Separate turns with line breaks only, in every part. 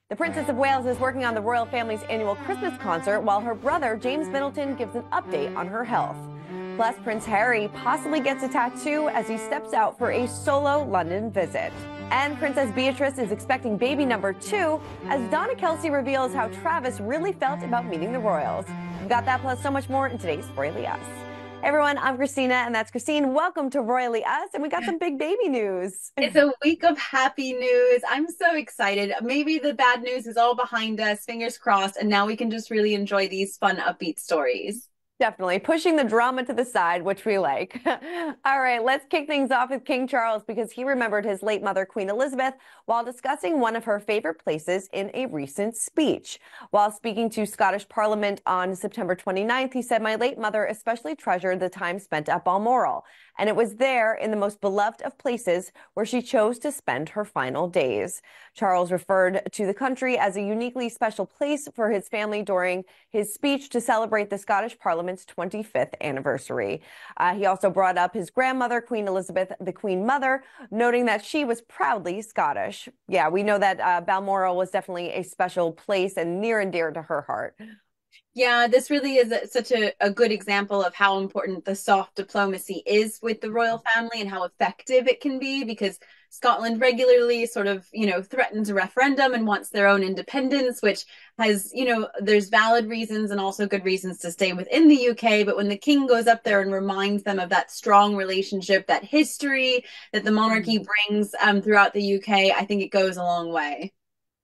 The Princess of Wales is working on the royal family's annual Christmas concert while her brother, James Middleton, gives an update on her health. Plus, Prince Harry possibly gets a tattoo as he steps out for a solo London visit. And Princess Beatrice is expecting baby number 2 as Donna Kelce reveals how Travis really felt about meeting the royals. We've got that plus so much more in today's Royally Us. Hey everyone, I'm Christina, and that's Christine. Welcome to Royally Us, and we got some big baby news.
It's a week of happy news. I'm so excited. Maybe the bad news is all behind us, fingers crossed, and now we can just really enjoy these fun, upbeat stories.
Definitely pushing the drama to the side, which we like. All right, let's kick things off with King Charles because he remembered his late mother, Queen Elizabeth, while discussing one of her favorite places in a recent speech. While speaking to Scottish Parliament on September 29th, he said, "My late mother especially treasured the time spent at Balmoral, and it was there, in the most beloved of places, where she chose to spend her final days." Charles referred to the country as a uniquely special place for his family during his speech to celebrate the Scottish Parliament's 25th anniversary. He also brought up his grandmother, Queen Elizabeth, the Queen Mother, noting that she was proudly Scottish. Yeah, we know that Balmoral was definitely a special place and near and dear to her heart.
Yeah, this really is such a good example of how important the soft diplomacy is with the royal family and how effective it can be because Scotland regularly sort of, threatens a referendum and wants their own independence, which has, there's valid reasons and also good reasons to stay within the UK. But when the king goes up there and reminds them of that strong relationship, that history that the monarchy brings throughout the UK, I think it goes a long way.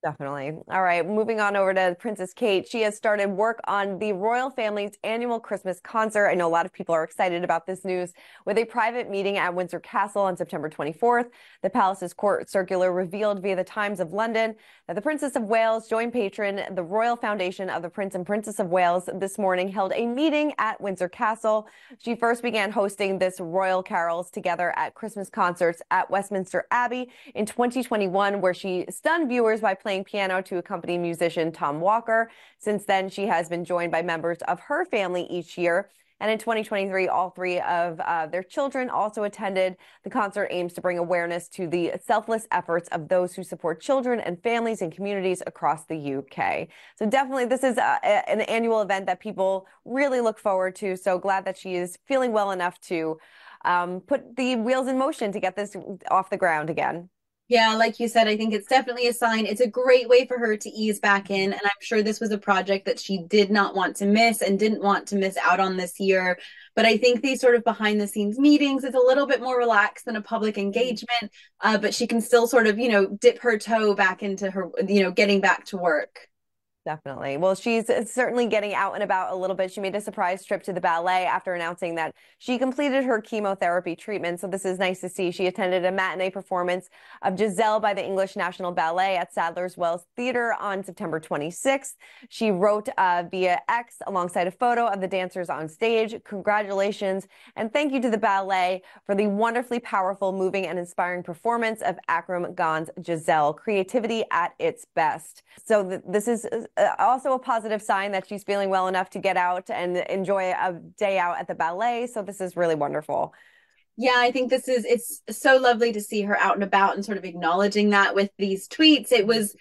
Definitely. All right, moving on over to Princess Kate. She has started work on the royal family's annual Christmas concert. I know a lot of people are excited about this news. With a private meeting at Windsor Castle on September 24th, the palace's court circular revealed via the Times of London that the Princess of Wales, joint patron, the Royal Foundation of the Prince and Princess of Wales, this morning held a meeting at Windsor Castle. She first began hosting this royal carols together at Christmas concerts at Westminster Abbey in 2021, where she stunned viewers by playing piano to accompany musician Tom Walker. Since then, she has been joined by members of her family each year. And in 2023, all three of their children also attended. The concert aims to bring awareness to the selfless efforts of those who support children and families and communities across the UK. So definitely, this is an annual event that people really look forward to. So glad that she is feeling well enough to put the wheels in motion to get this off the ground again.
Yeah, like you said, I think it's definitely a sign. It's a great way for her to ease back in. And I'm sure this was a project that she did not want to miss and didn't want to miss out on this year. But I think these sort of behind the scenes meetings, it's a little bit more relaxed than a public engagement. But she can still sort of, dip her toe back into her, getting back to work.
Definitely. Well, she's certainly getting out and about a little bit. She made a surprise trip to the ballet after announcing that she completed her chemotherapy treatment. So this is nice to see. She attended a matinee performance of Giselle by the English National Ballet at Sadler's Wells Theater on September 26th. She wrote via X alongside a photo of the dancers on stage. "Congratulations and thank you to the ballet for the wonderfully powerful, moving, and inspiring performance of Akram Khan's Giselle. Creativity at its best." So this is also a positive sign that she's feeling well enough to get out and enjoy a day out at the ballet. So this is really wonderful.
Yeah, I think it's so lovely to see her out and about and sort of acknowledging that with these tweets. It was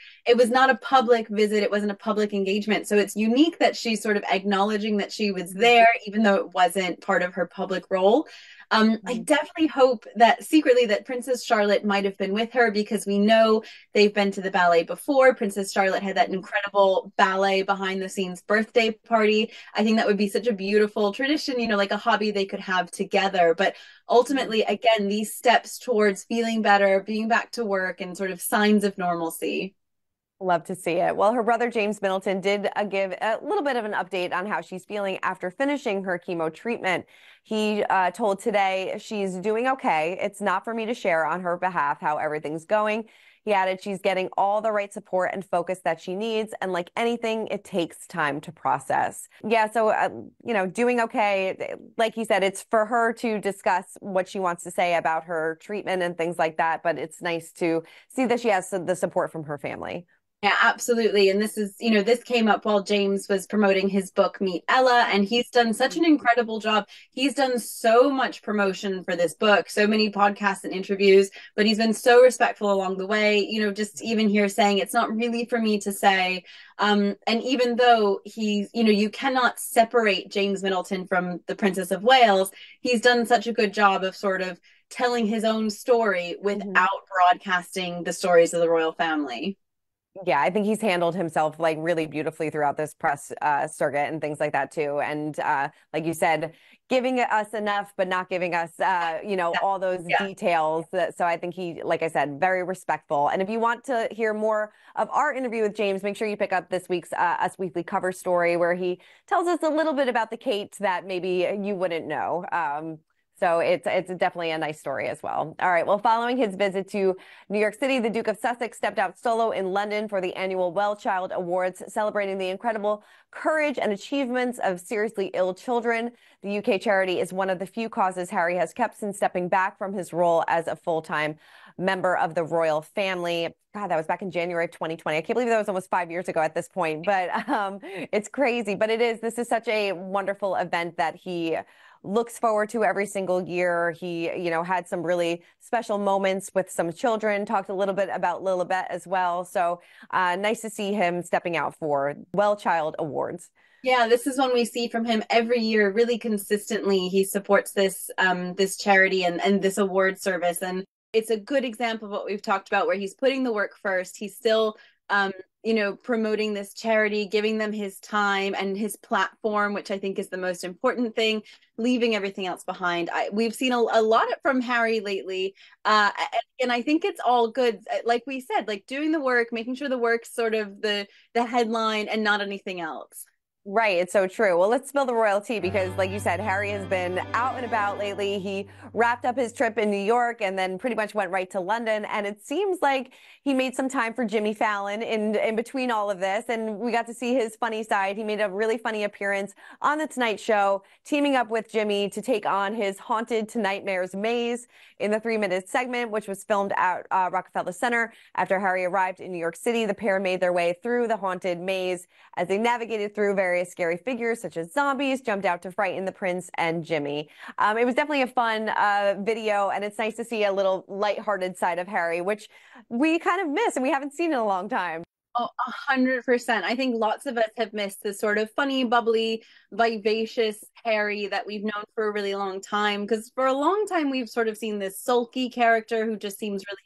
not a public visit, it wasn't a public engagement. So it's unique that she's sort of acknowledging that she was there, even though it wasn't part of her public role. I definitely hope that secretly that Princess Charlotte might have been with her because we know they've been to the ballet before. Princess Charlotte had that incredible ballet behind the scenes birthday party. I think that would be such a beautiful tradition, like a hobby they could have together. But ultimately, again, these steps towards feeling better, being back to work, and sort of signs of normalcy.
Love to see it. Well, her brother James Middleton did give a little bit of an update on how she's feeling after finishing her chemo treatment. He told Today she's doing okay. It's not for me to share on her behalf how everything's going. He added she's getting all the right support and focus that she needs. And like anything, it takes time to process. Yeah, so, doing okay. Like he said, it's for her to discuss what she wants to say about her treatment and things like that. But it's nice to see that she has the support from her family.
Yeah, absolutely. And this is, this came up while James was promoting his book, Meet Ella, and he's done such an incredible job. He's done so much promotion for this book, so many podcasts and interviews, but he's been so respectful along the way, just even here saying it's not really for me to say. And even though he's, you cannot separate James Middleton from the Princess of Wales, he's done such a good job of sort of telling his own story
Mhm.
without broadcasting the stories of the royal family.
Yeah, I think he's handled himself like really beautifully throughout this press circuit and things like that too. And like you said, giving us enough, but not giving us, all those
Yeah.
details. So I think he, like I said, very respectful. And if you want to hear more of our interview with James, make sure you pick up this week's Us Weekly cover story where he tells us a little bit about the Kate that maybe you wouldn't know. So it's definitely a nice story as well. All right. Well, following his visit to New York City, the Duke of Sussex stepped out solo in London for the annual Well Child Awards, celebrating the incredible courage and achievements of seriously ill children. The UK charity is one of the few causes Harry has kept since stepping back from his role as a full-time member of the royal family. God, that was back in January of 2020. I can't believe that was almost 5 years ago at this point, but it's crazy. But this is such a wonderful event that he looks forward to every single year. He, had some really special moments with some children, talked a little bit about Lilibet as well. So nice to see him stepping out for Well Child Awards.
Yeah, this is one we see from him every year, really consistently. He supports this charity and this award service. And it's a good example of what we've talked about, where he's putting the work first. He's still promoting this charity, giving them his time and his platform, which I think is the most important thing, leaving everything else behind. We've seen a lot from Harry lately. And I think it's all good. Like we said, like doing the work, making sure the work's sort of the headline and not anything else.
Right, it's so true. Well, let's spill the royalty because, like you said, Harry has been out and about lately. He wrapped up his trip in New York and then pretty much went right to London. And it seems like he made some time for Jimmy Fallon in between all of this. And we got to see his funny side. He made a really funny appearance on The Tonight Show, teaming up with Jimmy to take on his Haunted to Nightmares maze in the 3 minute segment, which was filmed at Rockefeller Center. After Harry arrived in New York City, the pair made their way through the haunted maze as they navigated through various scary figures such as zombies, jumped out to frighten the prince and Jimmy. It was definitely a fun video, and it's nice to see a little lighthearted side of Harry, which we kind of miss and we haven't seen in a long time.
Oh, 100%. I think lots of us have missed the sort of funny, bubbly, vivacious Harry that we've known for a really long time. Because for a long time, we've sort of seen this sulky character who just seems really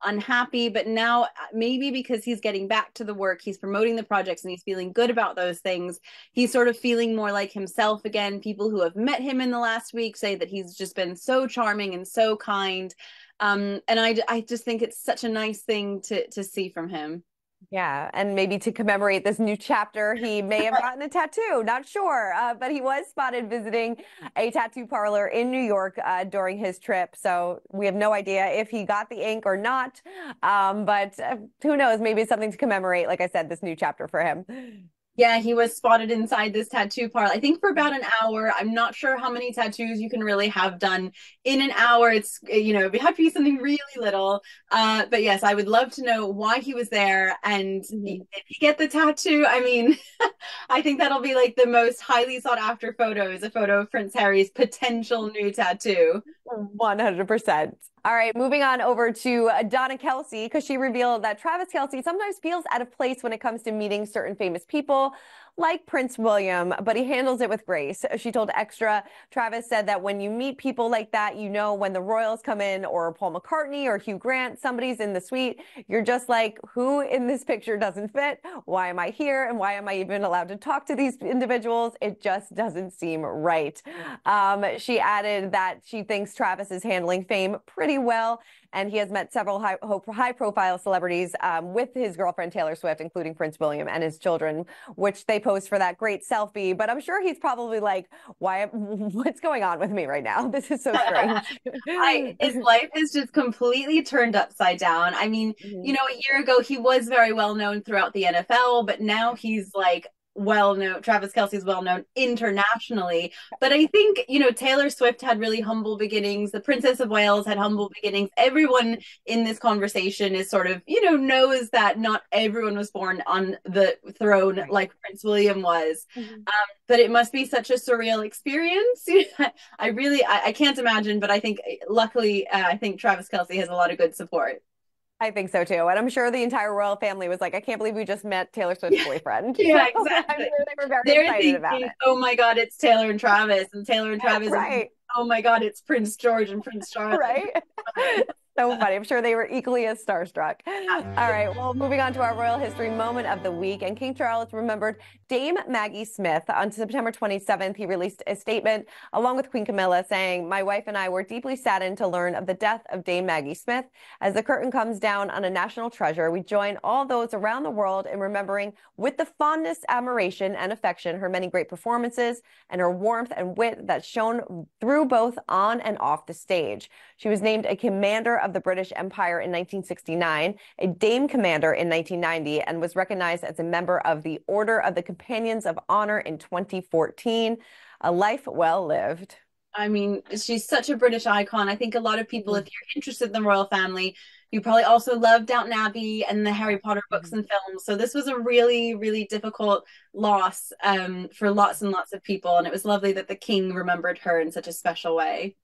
unhappy. But now, maybe because he's getting back to the work, he's promoting the projects and he's feeling good about those things. He's sort of feeling more like himself again. People who have met him in the last week say that he's just been so charming and so kind. And I just think it's such a nice thing to see from him.
Yeah, and maybe to commemorate this new chapter, he may have gotten a tattoo, not sure. But he was spotted visiting a tattoo parlor in New York during his trip. So we have no idea if he got the ink or not. But who knows? Maybe it's something to commemorate, like I said, this new chapter for him.
Yeah, he was spotted inside this tattoo parlor, I think for about an hour. I'm not sure how many tattoos you can really have done in an hour. It's, it had to be something really little. But yes, I would love to know why he was there and did
Mhm.
he get the tattoo? I mean, I think that'll be like the most highly sought after photo is a photo of Prince Harry's potential new tattoo.
100%. All right, moving on over to Donna Kelce, because she revealed that Travis Kelce sometimes feels out of place when it comes to meeting certain famous people, like Prince William, but he handles it with grace. She told Extra, Travis said that when you meet people like that, you know when the royals come in, or Paul McCartney or Hugh Grant, somebody's in the suite, you're just like, who in this picture doesn't fit? Why am I here? And why am I even allowed to talk to these individuals? It just doesn't seem right. She added that she thinks Travis is handling fame pretty well, and he has met several high-profile celebrities with his girlfriend Taylor Swift, including Prince William and his children, which they posed for that great selfie. But I'm sure he's probably like, "Why? What's going on with me right now? This is so strange."
His life has just completely turned upside down. I mean,
Mhm.
a year ago he was very well known throughout the NFL, but now he's like well known. Travis Kelce's well known internationally. But I think, Taylor Swift had really humble beginnings. The Princess of Wales had humble beginnings. Everyone in this conversation is sort of, knows that not everyone was born on the throne
Right.
like Prince William was.
Mhm.
But it must be such a surreal experience. I can't imagine, but I think luckily, I think Travis Kelce has a lot of good support.
I think so too. And I'm sure the entire royal family was like, I can't believe we just met Taylor Swift's
Yeah,
boyfriend. So
yeah,
I'm
exactly.
sure they were very
They're
excited about
thinking,
it.
oh my God, it's Taylor and Travis. And Taylor and Travis are thinking,
Right.
oh my God, it's Prince George and Prince Charles.
Right. So funny. I'm sure they were equally as starstruck. All right. Well, moving on to our royal history moment of the week. And King Charles remembered Dame Maggie Smith. On September 27th, he released a statement along with Queen Camilla saying, "My wife and I were deeply saddened to learn of the death of Dame Maggie Smith. As the curtain comes down on a national treasure, we join all those around the world in remembering with the fondness, admiration, and affection her many great performances and her warmth and wit that shone through both on and off the stage. She was named a commander of the British Empire in 1969, a Dame Commander in 1990, and was recognized as a member of the Order of the Companions of Honor in 2014. A life well lived."
I mean, she's such a British icon. I think a lot of people, if you're interested in the royal family, you probably also love Downton Abbey and the Harry Potter books and films. So this was a really, really difficult loss for lots and lots of people. And it was lovely that the king remembered her in such a special way.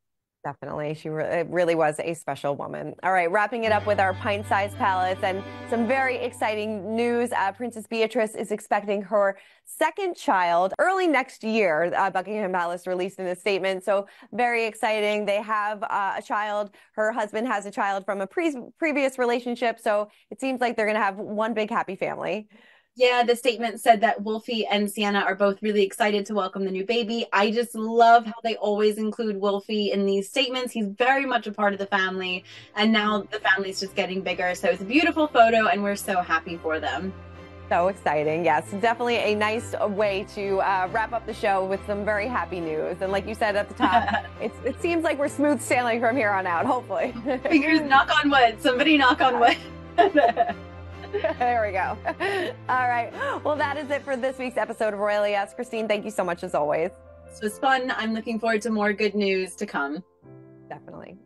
Definitely. It really was a special woman. All right, wrapping it up with our pint-sized palates and some very exciting news. Princess Beatrice is expecting her second child early next year. Buckingham Palace released in a statement. So very exciting. They have a child. Her husband has a child from a previous relationship. So it seems like they're going to have one big happy family.
Yeah, the statement said that Wolfie and Sienna are both really excited to welcome the new baby. I just love how they always include Wolfie in these statements. He's very much a part of the family, and now the family's just getting bigger. So it's a beautiful photo, and we're so happy for them.
So exciting. Yes, definitely a nice way to wrap up the show with some very happy news. And like you said at the top, it seems like we're smooth sailing from here on out, hopefully.
Fingers knock on wood. Somebody knock on wood.
There we go. All right. Well, that is it for this week's episode of Royally Yes. Christine, thank you so much as always.
This was fun. I'm looking forward to more good news to come.
Definitely.